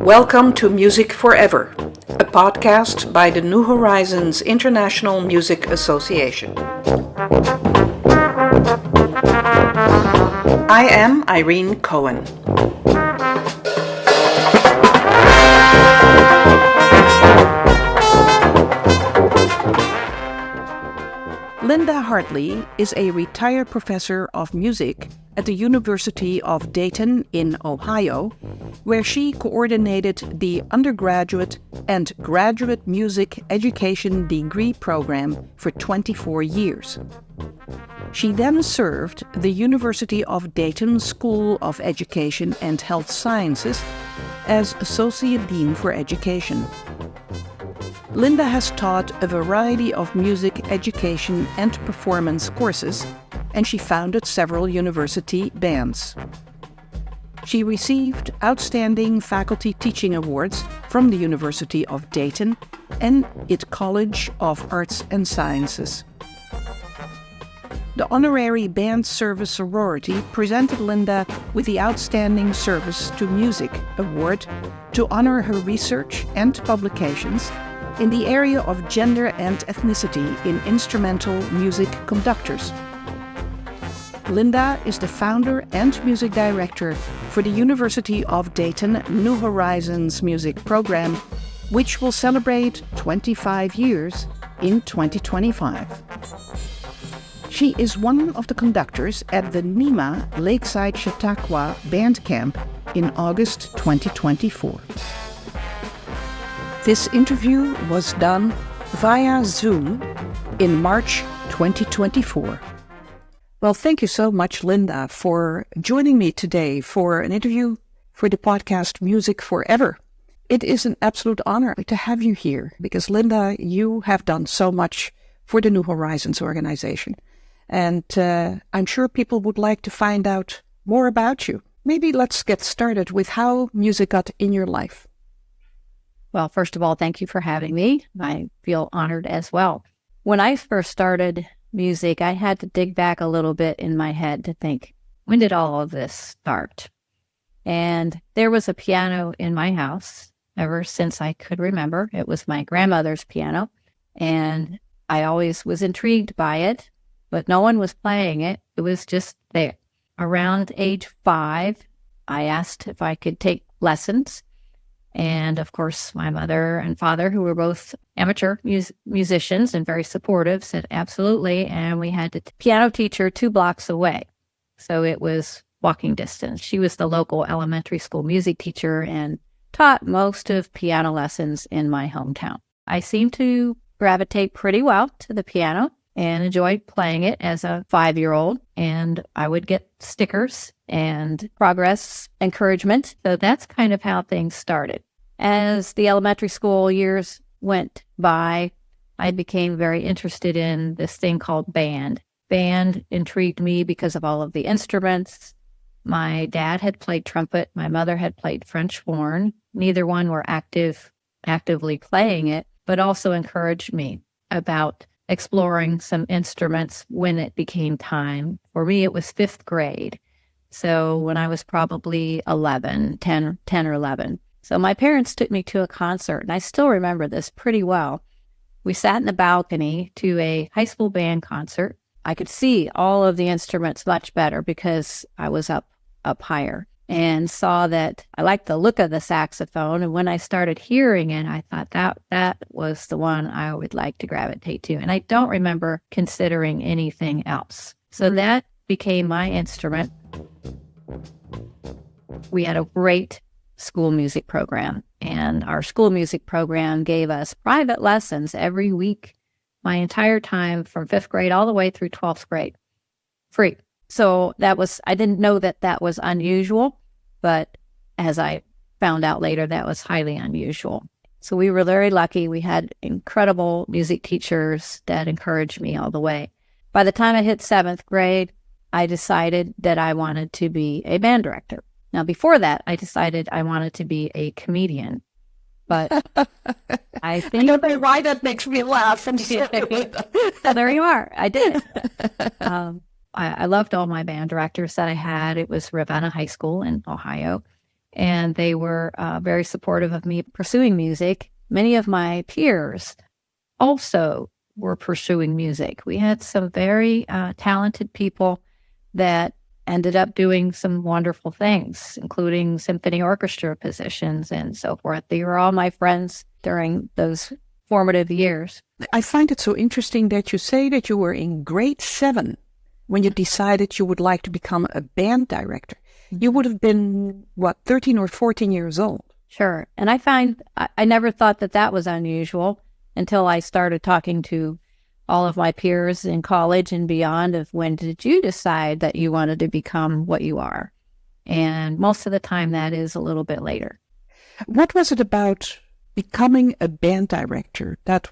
Welcome to Music Forever, a podcast by the New Horizons International Music Association. I am Irene Cohen. Linda Hartley is a retired professor of music at the University of Dayton in Ohio, where she coordinated the undergraduate and graduate music education degree program for 24 years. She then served the University of Dayton School of Education and Health Sciences as Associate Dean for Education. Linda has taught a variety of music education and performance courses, and she founded several university bands. She received Outstanding Faculty Teaching Awards from the University of Dayton and its College of Arts and Sciences. The Honorary Band Service Sorority presented Linda with the Outstanding Service to Music Award to honor her research and publications in the area of gender and ethnicity in instrumental music conductors. Linda is the founder and music director for the University of Dayton New Horizons Music Program, which will celebrate 25 years in 2025. She is one of the conductors at the NEMA Lakeside Chautauqua Band Camp in August 2024. This interview was done via Zoom in March 2024. Well, thank you so much, Linda, for joining me today for an interview for the podcast Music Forever. It is an absolute honor to have you here because, Linda, you have done so much for the New Horizons organization. And I'm sure people would like to find out more about you. Maybe let's get started with how music got in your life. Well, first of all, thank you for having me. I feel honored as well. When I first started music, I had to dig back a little bit in my head to think, when did all of this start? And there was a piano in my house ever since I could remember. It was my grandmother's piano, and I always was intrigued by it, but no one was playing it. It was just there. Around age 5, I asked if I could take lessons. And of course, my mother and father, who were both amateur musicians and very supportive, said absolutely. And we had a piano teacher 2 blocks away. So it was walking distance. She was the local elementary school music teacher and taught most of piano lessons in my hometown. I seemed to gravitate pretty well to the piano and enjoyed playing it as a 5-year-old. And I would get stickers and progress encouragement. So that's kind of how things started. As the elementary school years went by, I became very interested in this thing called band. Band intrigued me because of all of the instruments. My dad had played trumpet. My mother had played French horn. Neither one were actively playing it, but also encouraged me about exploring some instruments when it became time. For me, it was 5th grade. So when I was probably 10 or 11. So my parents took me to a concert, and I still remember this pretty well. We sat in the balcony to a high school band concert. I could see all of the instruments much better because I was up higher, and saw that I liked the look of the saxophone. And when I started hearing it, I thought that was the one I would like to gravitate to. And I don't remember considering anything else. So that became my instrument. We had a great school music program, and our school music program gave us private lessons every week, my entire time from 5th grade all the way through 12th grade, free. So I didn't know that was unusual, but as I found out later, that was highly unusual. So we were very lucky. We had incredible music teachers that encouraged me all the way. By the time I hit 7th grade, I decided that I wanted to be a band director. Now, before that, I decided I wanted to be a comedian, but I think... I don't know why that makes me laugh. So there you are. I did it. I loved all my band directors that I had. It was Ravenna High School in Ohio, and they were very supportive of me pursuing music. Many of my peers also were pursuing music. We had some very talented people that ended up doing some wonderful things, including symphony orchestra positions and so forth. They were all my friends during those formative years. I find it so interesting that you say that you were in grade 7 when you decided you would like to become a band director. You would have been, 13 or 14 years old? Sure. And I never thought that was unusual until I started talking to all of my peers in college and beyond of when did you decide that you wanted to become what you are? And most of the time that is a little bit later. What was it about becoming a band director that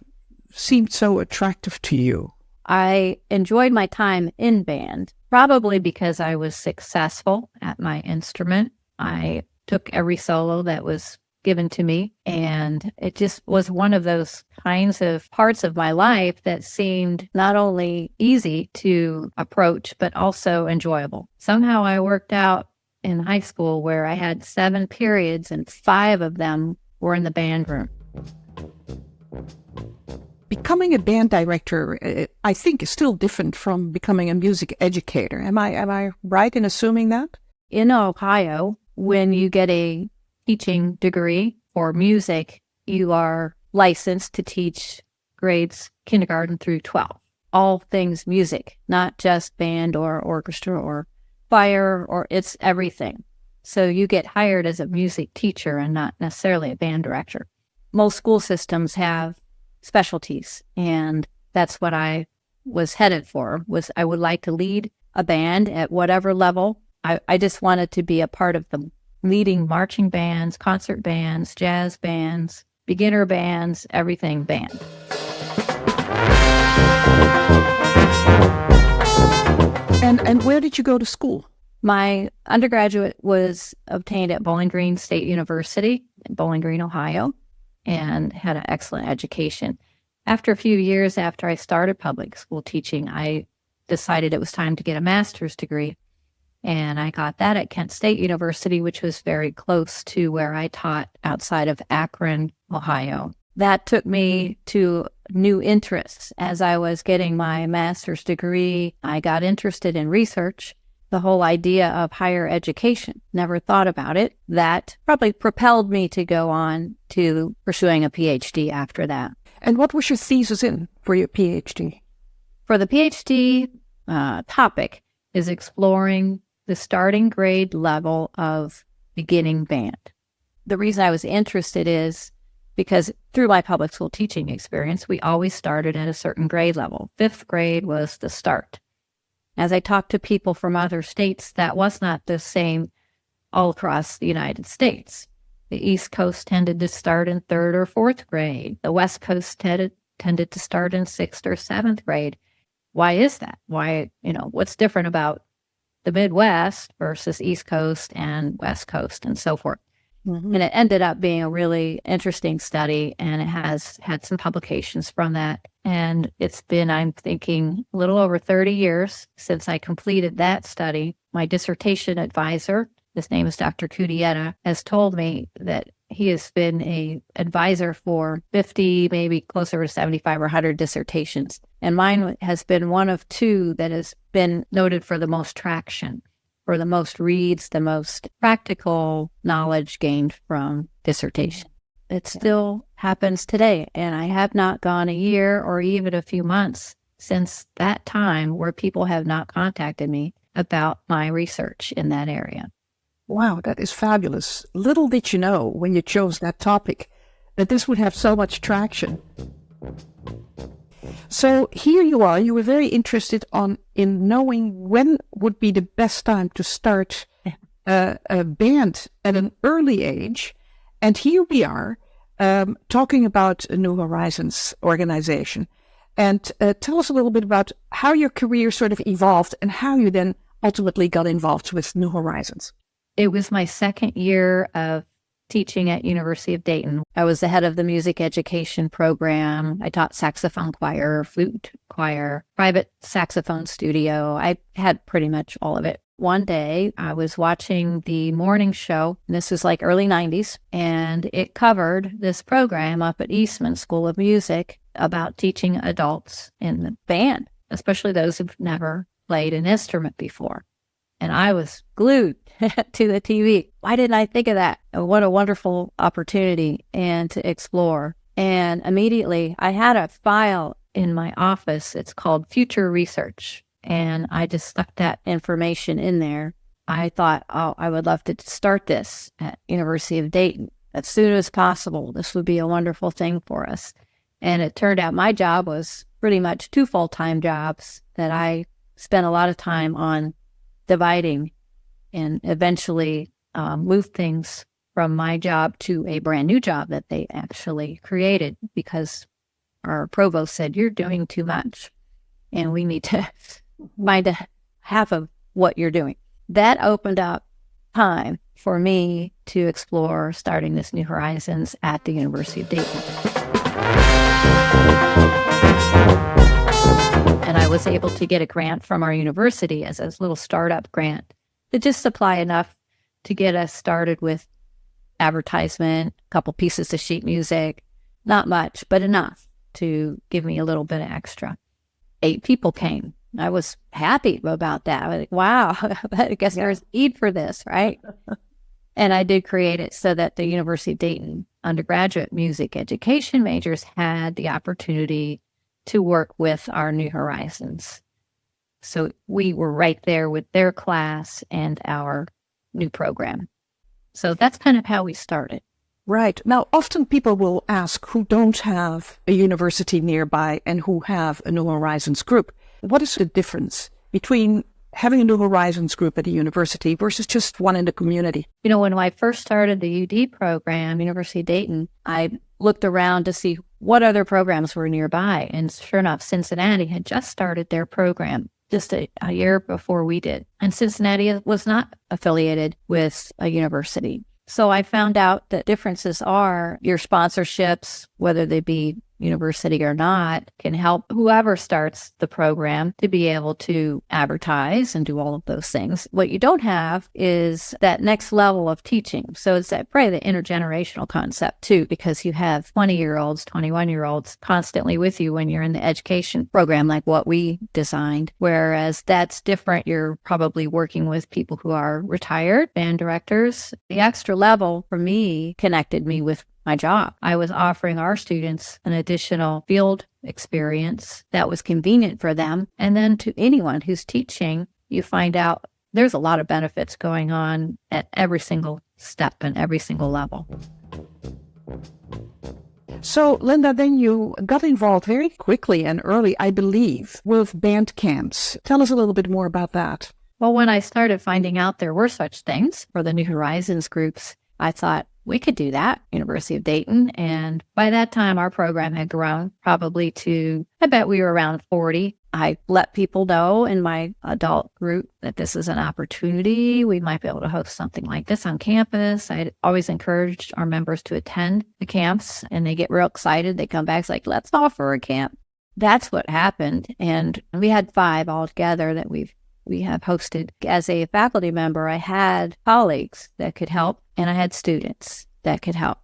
seemed so attractive to you? I enjoyed my time in band, probably because I was successful at my instrument. I took every solo that was given to me, and it just was one of those kinds of parts of my life that seemed not only easy to approach, but also enjoyable. Somehow I worked out in high school where I had 7 periods and 5 of them were in the band room. Becoming a band director, I think, is still different from becoming a music educator. Am I right in assuming that? In Ohio, when you get a teaching degree for music, you are licensed to teach grades kindergarten through 12. All things music, not just band or orchestra or choir, or it's everything. So you get hired as a music teacher and not necessarily a band director. Most school systems have specialties, and that's what I was headed for. Was I would like to lead a band at whatever level. I just wanted to be a part of the leading marching bands, concert bands, jazz bands, beginner bands, everything band. And where did you go to school? My undergraduate was obtained at Bowling Green State University in Bowling Green, Ohio, and had an excellent education. After a few years after I started public school teaching, I decided it was time to get a master's degree. And I got that at Kent State University, which was very close to where I taught outside of Akron, Ohio. That took me to new interests. As I was getting my master's degree, I got interested in research, the whole idea of higher education. Never thought about it. That probably propelled me to go on to pursuing a PhD after that. And what was your thesis in for your PhD? For the PhD topic is exploring the starting grade level of beginning band. The reason I was interested is because through my public school teaching experience, we always started at a certain grade level. 5th grade was the start. As I talked to people from other states, that was not the same all across the United States. The East Coast tended to start in 3rd or 4th grade. The West Coast tended to start in 6th or 7th grade. Why is that? What's different about the Midwest versus East Coast and West Coast and so forth? Mm-hmm. And it ended up being a really interesting study, and it has had some publications from that. And it's been, I'm thinking, a little over 30 years since I completed that study. My dissertation advisor, his name is Dr. Cudietta, has told me that he has been an advisor for 50, maybe closer to 75 or 100 dissertations. And mine has been one of 2 that has been noted for the most traction, for the most reads, the most practical knowledge gained from dissertation. It still happens today, and I have not gone a year or even a few months since that time where people have not contacted me about my research in that area. Wow, that is fabulous. Little did you know when you chose that topic that this would have so much traction. So here you are, you were very interested in knowing when would be the best time to start a band at an early age. And here we are talking about a New Horizons organization. And tell us a little bit about how your career sort of evolved and how you then ultimately got involved with New Horizons. It was my 2nd year of teaching at University of Dayton. I was the head of the music education program. I taught saxophone choir, flute choir, private saxophone studio. I had pretty much all of it. One day I was watching the morning show, and this was like early 90s, and it covered this program up at Eastman School of Music about teaching adults in the band, especially those who've never played an instrument before. And I was glued to the TV. Why didn't I think of that? What a wonderful opportunity and to explore. And immediately I had a file in my office. It's called Future Research. And I just stuck that information in there. I thought, oh, I would love to start this at University of Dayton as soon as possible. This would be a wonderful thing for us. And it turned out my job was pretty much 2 full-time jobs that I spent a lot of time on dividing, and eventually moved things from my job to a brand new job that they actually created because our provost said, you're doing too much and we need to find half of what you're doing. That opened up time for me to explore starting this New Horizons at the University of Dayton. And I was able to get a grant from our university as a little startup grant to just supply enough to get us started with advertisement, a couple pieces of sheet music, not much, but enough to give me a little bit of extra. 8 people came. I was happy about that. I was like, wow, I guess there's a need for this, right? And I did create it so that the University of Dayton undergraduate music education majors had the opportunity to work with our New Horizons. So we were right there with their class and our new program. So that's kind of how we started. Right. Now, often people will ask who don't have a university nearby and who have a New Horizons group. What is the difference between having a New Horizons group at a university versus just one in the community? You know, when I first started the UD program, University of Dayton, I looked around to see what other programs were nearby. And sure enough, Cincinnati had just started their program just a year before we did. And Cincinnati was not affiliated with a university. So I found out that differences are your sponsorships, whether they be university or not, can help whoever starts the program to be able to advertise and do all of those things. What you don't have is that next level of teaching. So it's that probably the intergenerational concept too, because you have 20-year-olds, 21-year-olds constantly with you when you're in the education program like what we designed, whereas that's different. You're probably working with people who are retired band directors. The extra level for me connected me with my job. I was offering our students an additional field experience that was convenient for them. And then to anyone who's teaching, you find out there's a lot of benefits going on at every single step and every single level. So, Linda, then you got involved very quickly and early, I believe, with band camps. Tell us a little bit more about that. Well, when I started finding out there were such things for the New Horizons groups, I thought, we could do that, University of Dayton. And by that time, our program had grown probably to, I bet we were around 40. I let people know in my adult group that this is an opportunity. We might be able to host something like this on campus. I always encouraged our members to attend the camps, and they get real excited. They come back, it's like, let's offer a camp. That's what happened. And we had 5 altogether that we have hosted. As a faculty member, I had colleagues that could help, and I had students that could help.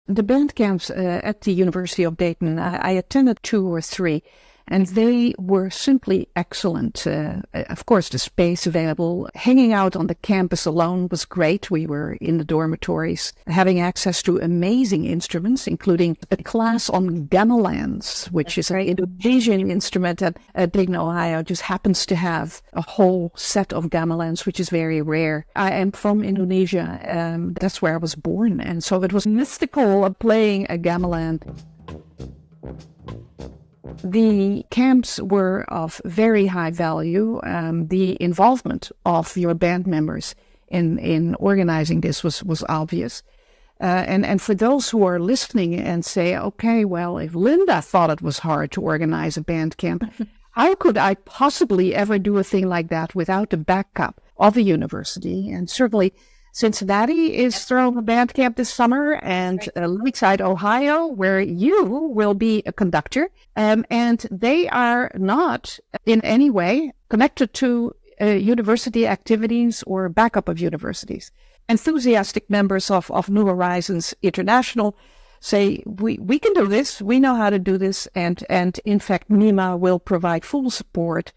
The band camps at the University of Dayton, I attended 2 or 3, and they were simply excellent. Of course, the space available. Hanging out on the campus alone was great. We were in the dormitories, having access to amazing instruments, including a class on gamelans, which is an Indonesian instrument at Dayton, Ohio. Just happens to have a whole set of gamelans, which is very rare. I am from Indonesia. That's where I was born. And so it was mystical of playing a gamelan. The camps were of very high value. The involvement of your band members in organizing this was obvious. And for those who are listening and say, okay, well, if Linda thought it was hard to organize a band camp, how could I possibly ever do a thing like that without the backup of a university? And certainly Cincinnati is throwing a band camp this summer, and Lakeside, Ohio, where you will be a conductor. And they are not in any way connected to university activities or backup of universities. Enthusiastic members of New Horizons International say, we can do this, we know how to do this, and in fact, NEMA will provide full support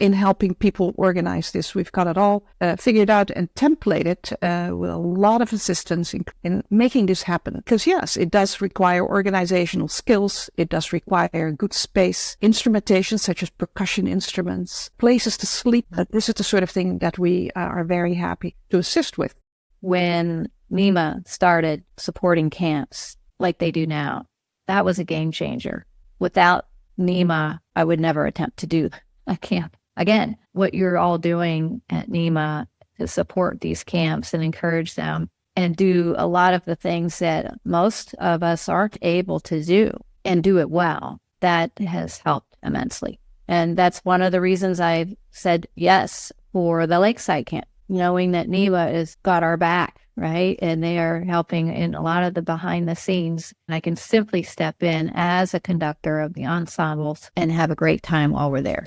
in helping people organize this. We've got it all figured out and templated with a lot of assistance in making this happen. Because yes, it does require organizational skills, it does require good space, instrumentation such as percussion instruments, places to sleep. This is the sort of thing that we are very happy to assist with. When NEMA started supporting camps like they do now, that was a game changer. Without NEMA, I would never attempt to do a camp. Again, what you're all doing at NEMA to support these camps and encourage them and do a lot of the things that most of us aren't able to do and do it well, that has helped immensely. And that's one of the reasons I said yes for the Lakeside camp, knowing that NEMA has got our back, right? And they are helping in a lot of the behind the scenes. And I can simply step in as a conductor of the ensembles and have a great time while we're there.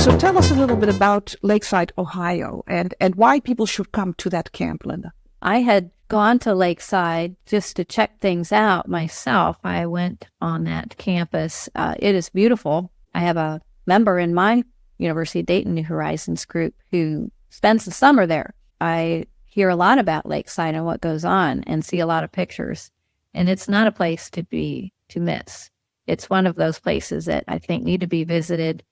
So tell us a little bit about Lakeside, Ohio, and why people should come to that camp, Linda. I had gone to Lakeside just to check things out myself. I went on that campus. It is beautiful. I have a member in my University of Dayton New Horizons group who spends the summer there. I hear a lot about Lakeside and what goes on and see a lot of pictures. And it's not a place to miss. It's one of those places that I think need to be visited.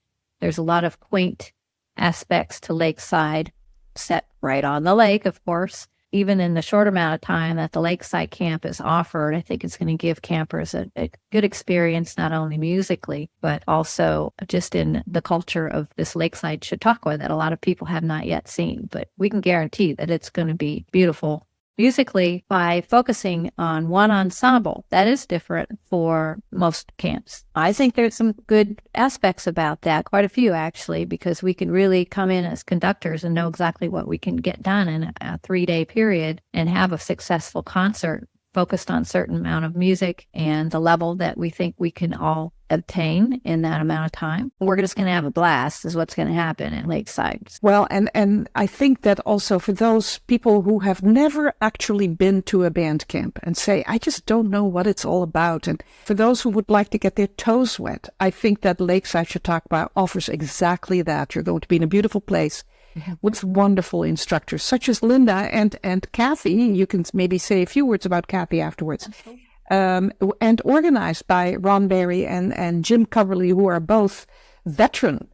There's a lot of quaint aspects to Lakeside, set right on the lake, of course. Even in the short amount of time that the Lakeside camp is offered, I think it's going to give campers a good experience, not only musically, but also just in the culture of this Lakeside Chautauqua that a lot of people have not yet seen. But we can guarantee that it's going to be beautiful musically by focusing on one ensemble. That is different for most camps. I think there's some good aspects about that, quite a few actually, because we can really come in as conductors and know exactly what we can get done in a 3-day period and have a successful concert focused on a certain amount of music and the level that we think we can all obtain in that amount of time. We're just going to have a blast is what's going to happen at Lakeside. Well, and I think that also for those people who have never actually been to a band camp and say, I just don't know what it's all about. And for those who would like to get their toes wet, I think that Lakeside Chautauqua offers exactly that. You're going to be in a beautiful place with wonderful instructors such as Linda and Kathy. You can maybe say a few words about Kathy afterwards. And organized by Ron Berry and Jim Coverly, who are both veteran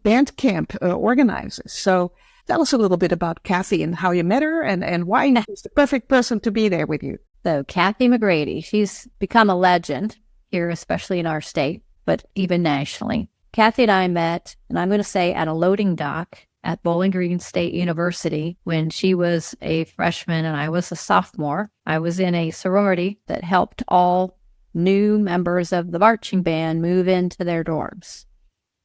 band camp organizers. So tell us a little bit about Kathy and how you met her and why she's the perfect person to be there with you. So Kathy McGrady, she's become a legend here, especially in our state, but even nationally. Kathy and I met, and I'm going to say at a loading dock at Bowling Green State University when she was a freshman and I was a sophomore. I was in a sorority that helped all new members of the marching band move into their dorms.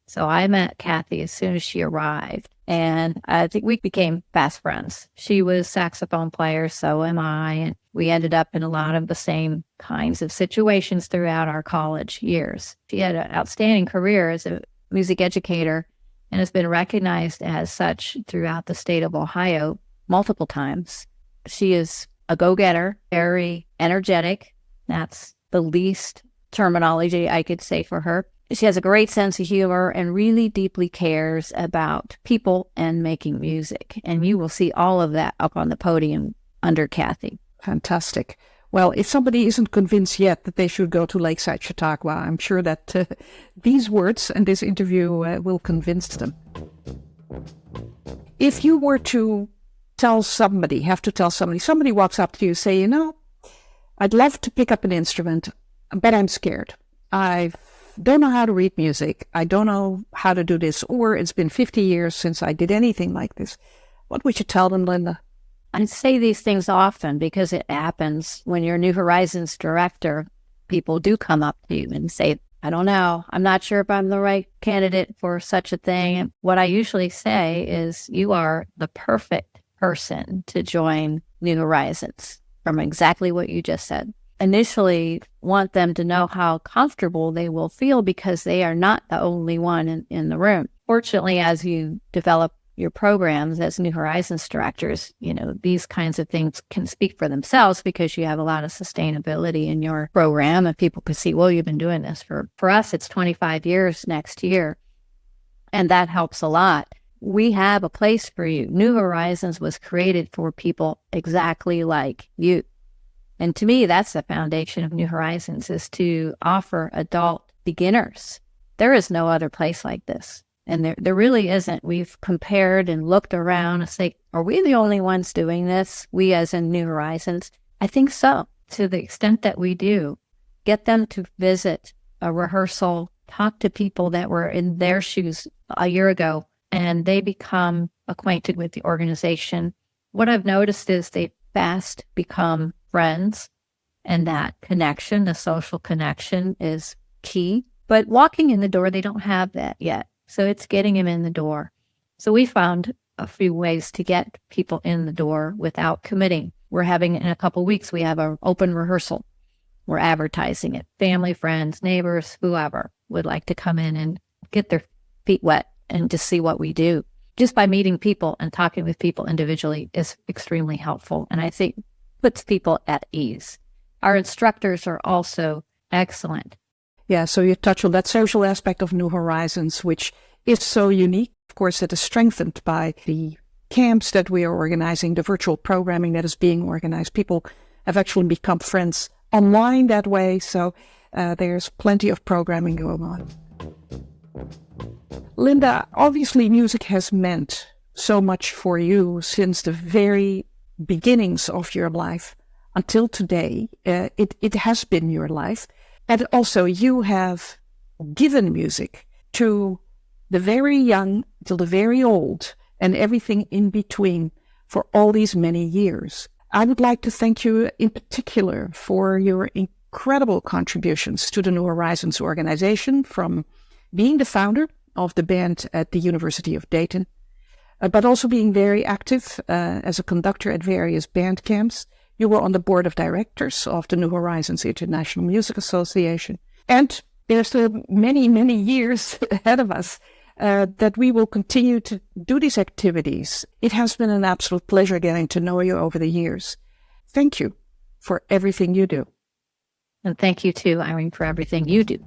So I met Kathy as soon as she arrived, and I think we became fast friends. She was saxophone player, so am I, and we ended up in a lot of the same kinds of situations throughout our college years. She had an outstanding career as a music educator and has been recognized as such throughout the state of Ohio multiple times. She is a go-getter, very energetic. That's the least terminology I could say for her. She has a great sense of humor and really deeply cares about people and making music. And you will see all of that up on the podium under Kathy. Fantastic. Well, if somebody isn't convinced yet that they should go to Lakeside Chautauqua, I'm sure that these words and this interview will convince them. If you were to have to tell somebody walks up to you, say, I'd love to pick up an instrument, but I'm scared. I don't know how to read music. I don't know how to do this, or it's been 50 years since I did anything like this. What would you tell them, Linda? I say these things often because it happens when you're New Horizons director. People do come up to you and say, I don't know, I'm not sure if I'm the right candidate for such a thing. And what I usually say is you are the perfect person to join New Horizons from exactly what you just said. initially want them to know how comfortable they will feel because they are not the only one in the room. Fortunately, as you develop your programs as New Horizons directors, these kinds of things can speak for themselves because you have a lot of sustainability in your program and people can see, well, you've been doing this for us, it's 25 years next year. And that helps a lot. We have a place for you. New Horizons was created for people exactly like you. And to me, that's the foundation of New Horizons, is to offer adult beginners. There is no other place like this. And there really isn't. We've compared and looked around and say, are we the only ones doing this? We as in New Horizons? I think so. To the extent that we do, get them to visit a rehearsal, talk to people that were in their shoes a year ago, and they become acquainted with the organization. What I've noticed is they fast become friends, and that connection, the social connection, is key. But walking in the door, they don't have that yet. So it's getting them in the door. So we found a few ways to get people in the door without committing. We're having, in a couple of weeks, we have an open rehearsal. We're advertising it. Family, friends, neighbors, whoever would like to come in and get their feet wet and just see what we do. Just by meeting people and talking with people individually is extremely helpful, and I think puts people at ease. Our instructors are also excellent. Yeah, so you touch on that social aspect of New Horizons, which is so unique. Of course, it is strengthened by the camps that we are organizing, the virtual programming that is being organized. People have actually become friends online that way, so there's plenty of programming going on. Linda, obviously music has meant so much for you since the very beginnings of your life until today. It has been your life. And also you have given music to the very young till the very old and everything in between for all these many years. I would like to thank you in particular for your incredible contributions to the New Horizons organization, from being the founder of the band at the University of Dayton, but also being very active as a conductor at various band camps. You were on the board of directors of the New Horizons International Music Association. And there's still many, many years ahead of us that we will continue to do these activities. It has been an absolute pleasure getting to know you over the years. Thank you for everything you do. And thank you too, Irene, for everything you do.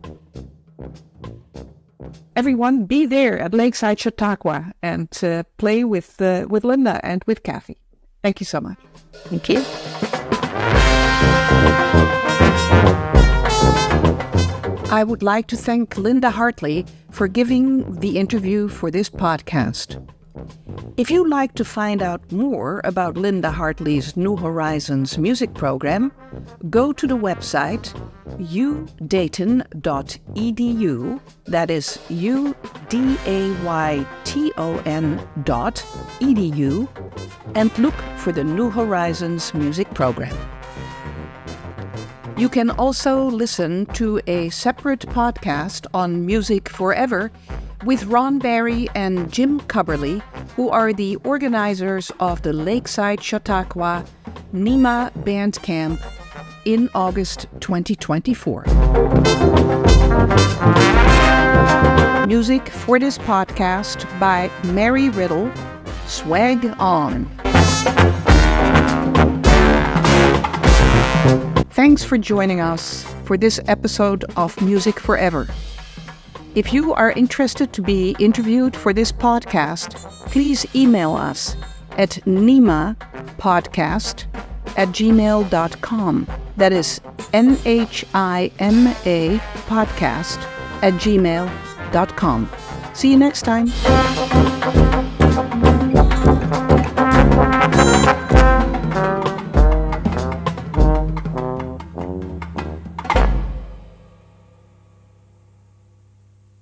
Everyone, be there at Lakeside Chautauqua and play with Linda and with Kathy. Thank you so much. Thank you. I would like to thank Linda Hartley for giving the interview for this podcast. If you'd like to find out more about Linda Hartley's New Horizons music program, go to the website udayton.edu, that is udayton.edu, and look for the New Horizons music program. You can also listen to a separate podcast on Music Forever with Ron Barry and Jim Cubberly, who are the organizers of the Lakeside Chautauqua NEMA Band Camp in August 2024. Music for this podcast by Mary Riddle, Swag On. Thanks for joining us for this episode of Music Forever. If you are interested to be interviewed for this podcast, please email us at nimapodcast@gmail.com. That is NHIMA podcast@gmail.com. See you next time.